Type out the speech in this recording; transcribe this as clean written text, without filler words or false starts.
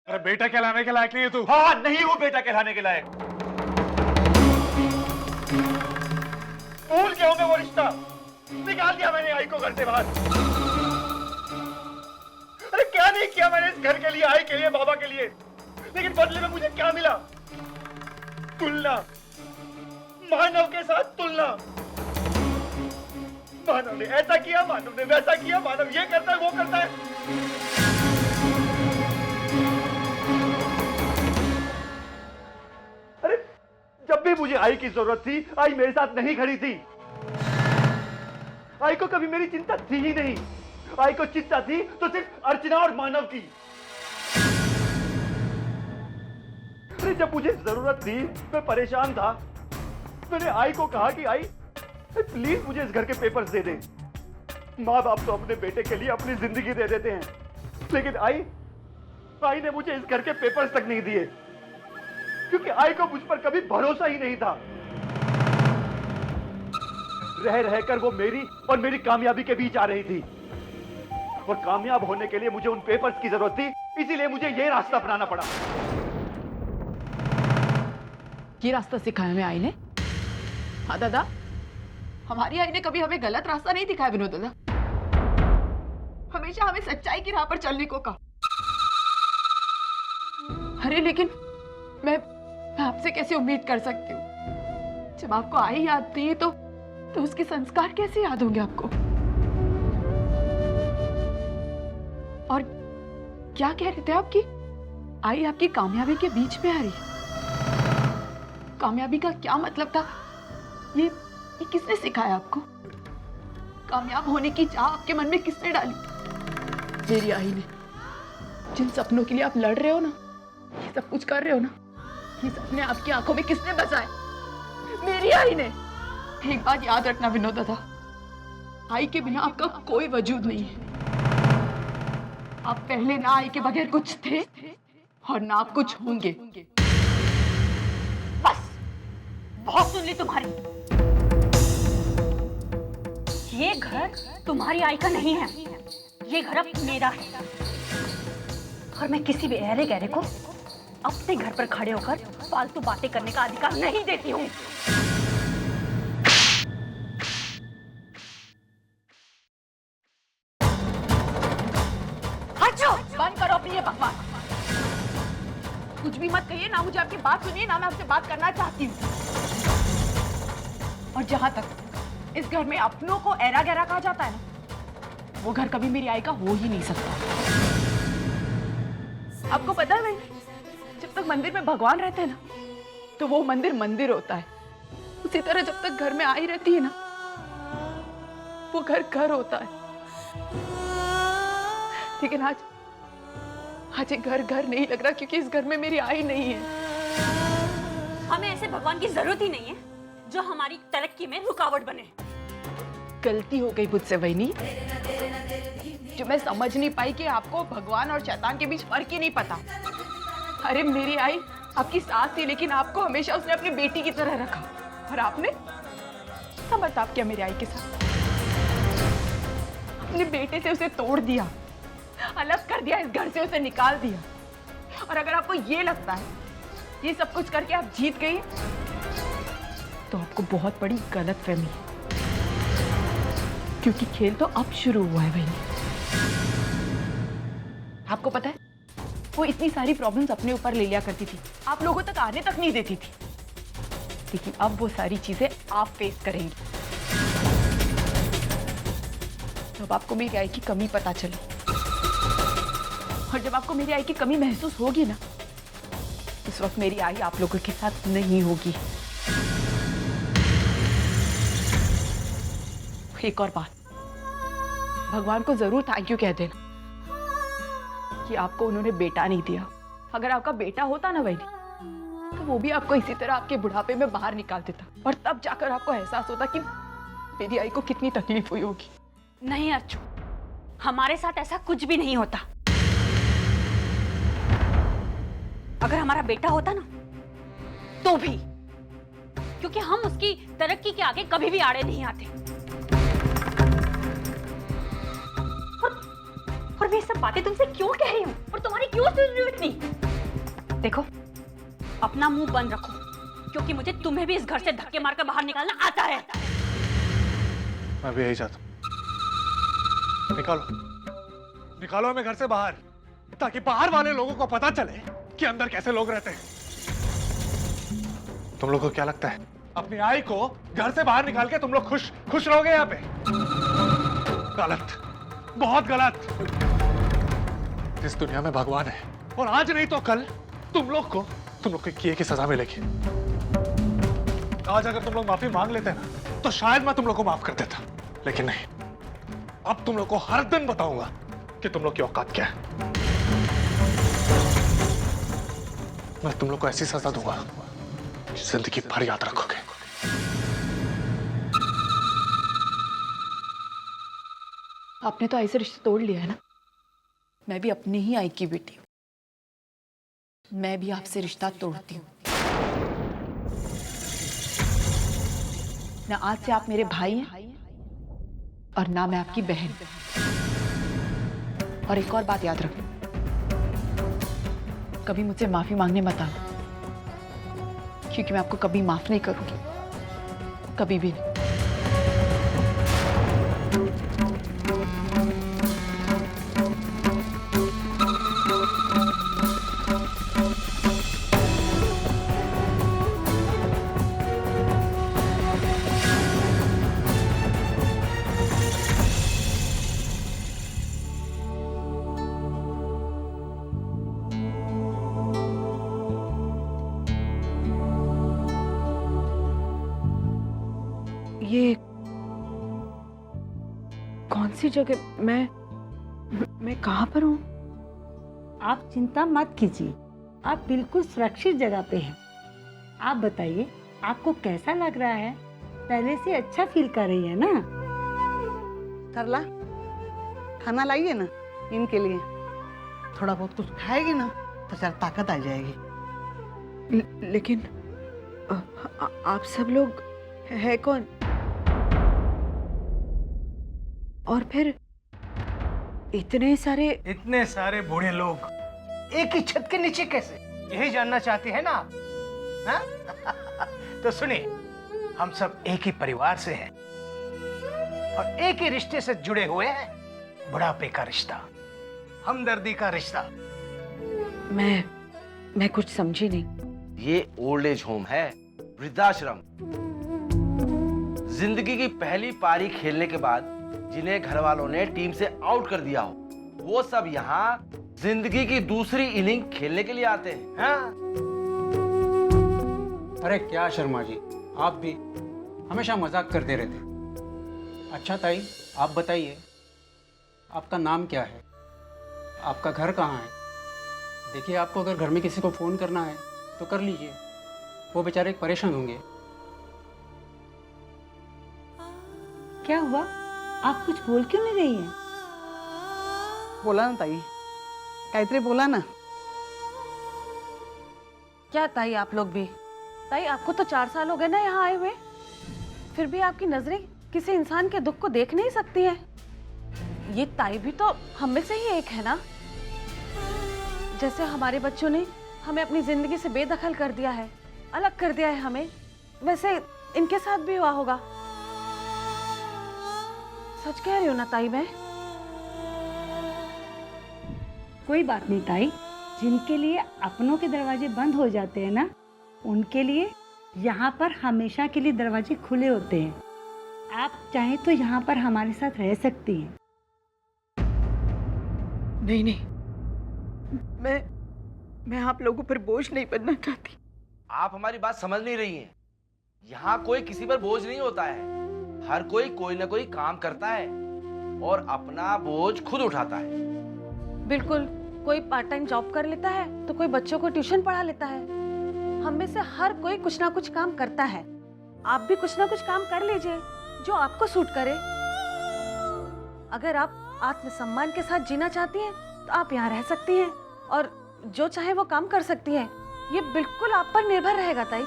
अरे बेटा कहलाने के लायक नहीं है तू। हाँ, नहीं हूँ बेटा कहलाने के लायक। भूल गया हूं मैं वो रिश्ता। निकाल दिया मैंने आई को घर से बाहर। अरे क्या नहीं किया मैंने इस घर के लिए, आई के लिए, बाबा के लिए, लेकिन बदले में मुझे क्या मिला? तुलना, मानव के साथ तुलना। मानव ने ऐसा किया, मानव ने वैसा किया, मानव ये करता है, वो करता है। अरे जब भी मुझे आई की जरूरत थी, आई मेरे साथ नहीं खड़ी थी। आई को कभी मेरी चिंता थी ही नहीं। आई को चिंता थी तो सिर्फ अर्चना और मानव की। अरे जब मुझे जरूरत थी, मैं परेशान था, मैंने आई को कहा कि आई प्लीज मुझे इस घर के पेपर्स दे दे। माँ बाप तो अपने बेटे के लिए अपनी जिंदगी दे देते हैं, लेकिन आई ने मुझे इस घर के पेपर्स तक नहीं दिए, क्योंकि आई को मुझ पर कभी भरोसा ही नहीं था। रह रहकर वो मेरी और मेरी कामयाबी के बीच आ रही थी, और कामयाब होने के लिए मुझे उन पेपर्स की जरूरत थी, इसीलिए मुझे ये रास्ता अपनाना पड़ा। ये रास्ता सिखाया हमें आई ने? हाँ दादा, हमारी आई ने कभी हमें गलत रास्ता नहीं दिखाया विनोद दादा। हमेशा हमें सच्चाई की राह पर चलने को कहा। अरे लेकिन मैं आपसे कैसे उम्मीद कर सकती हूँ? जब आपको आई याद थी तो उसके संस्कार कैसे याद होंगे आपको? और क्या कह रहे थे आप कि आई आपकी कामयाबी के बीच में आ रही है? कामयाबी का क्या मतलब था? ये किसने सिखाया आपको? कामयाब होने की चाह आपके मन में किसने डाली? मेरी आई ने। जिन सपनों के लिए आप लड़ रहे हो ना, ये सब कुछ कर रहे हो ना, ये सपने आपकी आंखों में किसने बसाए? मेरी आई ने। एक बात याद रखना विनोद दादा, आई के बिना आपका कोई वजूद नहीं है। आप पहले ना आई के बगैर कुछ थे और ना आप कुछ होंगे। बस बहुत सुन ली तुम्हारी। ये घर तुम्हारी आई का नहीं है, ये घर अब मेरा है, और मैं किसी भी ऐरे गहरे को अपने घर पर खड़े होकर फालतू बातें करने का अधिकार नहीं देती हूँ। बंद करो अपनी ये बकवास। कुछ भी मत कहिए, ना मुझे आपकी बात सुनिए, ना मैं आपसे बात करना चाहती हूँ। और जहां तक इस घर में अपनों को ऐरा गहरा कहा जाता है ना, वो घर कभी मेरी आई का हो ही नहीं सकता। आपको पता है भाई, जब तक मंदिर में भगवान रहते हैं ना, तो वो मंदिर मंदिर होता है। उसी तरह जब तक घर में आई रहती है ना, वो घर घर होता है। लेकिन आज ये घर घर नहीं लग रहा, क्योंकि इस घर में मेरी आई नहीं है। हमें ऐसे भगवान की जरूरत ही नहीं है जो हमारी तरक्की में रुकावट बने। गलती हो गई मुझसे वहीनी, जो मैं समझ नहीं पाई कि आपको भगवान और शैतान के बीच फर्क ही नहीं पता। अरे मेरी आई आपकी सास थी, लेकिन आपको हमेशा उसने अपनी बेटी की तरह रखा, और आपने बर्ताव किया मेरी आई के साथ। अपने बेटे से उसे तोड़ दिया, अलग कर दिया, इस घर से उसे निकाल दिया। और अगर आपको ये लगता है ये सब कुछ करके आप जीत गई, तो आपको बहुत बड़ी गलतफहमी है, क्योंकि खेल तो अब शुरू हुआ है। भाई आपको पता है, वो इतनी सारी प्रॉब्लम्स अपने ऊपर ले लिया करती थी, आप लोगों तक आने तक नहीं देती थी, लेकिन अब वो सारी चीजें आप फेस करेंगी। तब आपको मेरी आई की कमी पता चली, और जब आपको मेरी आई की कमी महसूस होगी ना, उस वक्त मेरी आई आप लोगों के साथ नहीं होगी। एक और बात, भगवान को जरूर थैंक यू कह देना कि आपको उन्होंने बेटा नहीं दिया। अगर आपका बेटा होता ना वही, तो वो भी आपको इसी तरह आपके बुढ़ापे में बाहर निकाल देता, और तब जाकर आपको एहसास होता कि मेरी आई को कितनी तकलीफ हुई होगी। नहीं अर्चू, हमारे साथ ऐसा कुछ भी नहीं होता। अगर हमारा बेटा होता ना, तो भी, क्योंकि हम उसकी तरक्की के आगे कभी भी आड़े नहीं आते। और मैं ये सब बातें तुमसे क्यों कह रही हूँ, और तुम्हारी क्यों सुन रही हूँ इतनी? देखो, अपना मुंह बंद रखो, क्योंकि मुझे तुम्हें भी इस घर से धक्के मारकर बाहर निकालना आता है। मैं भी यही चाहता हूं। निकालो निकालो हमें घर से बाहर, ताकि बाहर वाले लोगों को पता चले कि अंदर कैसे लोग रहते हैं। तुम लोग को क्या लगता है, अपनी आई को घर से बाहर निकाल के तुम लोग खुश रहोगे यहाँ पे? गलत, बहुत गलत। इस दुनिया में भगवान है, और आज नहीं तो कल तुम लोग को किए की सजा मिलेगी। आज अगर तुम लोग माफी मांग लेते ना, तो शायद मैं तुम लोग को माफ कर देता, लेकिन नहीं। अब तुम लोग को हर दिन बताऊंगा कि तुम लोग की औकात क्या है। मैं तुम लोग को ऐसी सजा दूंगा, जिंदगी भर याद रखोगे। आपने तो आई से रिश्ता तोड़ लिया है ना। मैं भी अपनी ही आई की बेटी हूँ, मैं भी आपसे रिश्ता तोड़ती हूँ। ना आज से आप मेरे भाई हैं और ना मैं आपकी बहन। और एक और बात याद रखना, कभी मुझसे माफी मांगने मत आना, क्योंकि मैं आपको कभी माफ नहीं करूंगी, कभी भी नहीं। ये कौन सी जगह, मैं कहाँ पर हूँ? आप चिंता मत कीजिए, आप बिल्कुल सुरक्षित जगह पे हैं। आप बताइए, आपको कैसा लग रहा है? पहले से अच्छा फील कर रही है ना? सरला, खाना लाइए ना इनके लिए। थोड़ा बहुत कुछ खाएगी ना तो जरा ताकत आ जाएगी। लेकिन आप सब लोग है कौन? और फिर इतने सारे बूढ़े लोग एक ही छत के नीचे कैसे, यही जानना चाहते हैं ना आप? हाँ? तो सुनिए, हम सब एक ही परिवार से हैं और एक ही रिश्ते से जुड़े हुए हैं। बुढ़ापे का रिश्ता, हमदर्दी का रिश्ता। मैं कुछ समझी नहीं। ये ओल्ड एज होम है, वृद्धाश्रम। जिंदगी की पहली पारी खेलने के बाद जिन्हें घर वालों ने टीम से आउट कर दिया हो, वो सब यहाँ जिंदगी की दूसरी इनिंग खेलने के लिए आते हैं। हाँ? अरे क्या शर्मा जी, आप भी हमेशा मजाक करते रहते। अच्छा ताई, आप बताइए, आपका नाम क्या है? आपका घर कहाँ है? देखिए, आपको अगर घर में किसी को फ़ोन करना है तो कर लीजिए, वो बेचारे परेशान होंगे। क्या हुआ? आप कुछ बोल क्यों नहीं रही हैं? बोला ना ताई, कायत्री बोला ना। क्या ताई, आप लोग भी? ताई, आपको तो 4 साल हो गए ना यहाँ आए हुए, फिर भी आपकी नजरें किसी इंसान के दुख को देख नहीं सकती हैं। ये ताई भी तो हम में से ही एक है ना। जैसे हमारे बच्चों ने हमें अपनी जिंदगी से बेदखल कर दिया है, अलग कर दिया है हमें, वैसे इनके साथ भी हुआ होगा। सच कह रही हूँ ना ताई मैं? कोई बात नहीं ताई, जिनके लिए अपनों के दरवाजे बंद हो जाते हैं ना, उनके लिए यहाँ पर हमेशा के लिए दरवाजे खुले होते हैं। आप चाहें तो यहाँ पर हमारे साथ रह सकती हैं। नहीं, मैं आप लोगों पर बोझ नहीं बनना चाहती। आप हमारी बात समझ नहीं रही हैं। यहाँ कोई किसी पर बोझ नहीं होता है। हर कोई ना कोई काम करता है और अपना बोझ खुद उठाता है। बिल्कुल, कोई पार्ट टाइम जॉब कर लेता है तो कोई बच्चों को ट्यूशन पढ़ा लेता है। हम में से हर कोई कुछ ना कुछ काम करता है। आप भी कुछ ना कुछ काम कर लीजिए जो आपको सूट करे। अगर आप आत्मसम्मान के साथ जीना चाहती हैं तो आप यहाँ रह सकती हैं और जो चाहे वो काम कर सकती हैं। ये बिल्कुल आप पर निर्भर रहेगा ताई।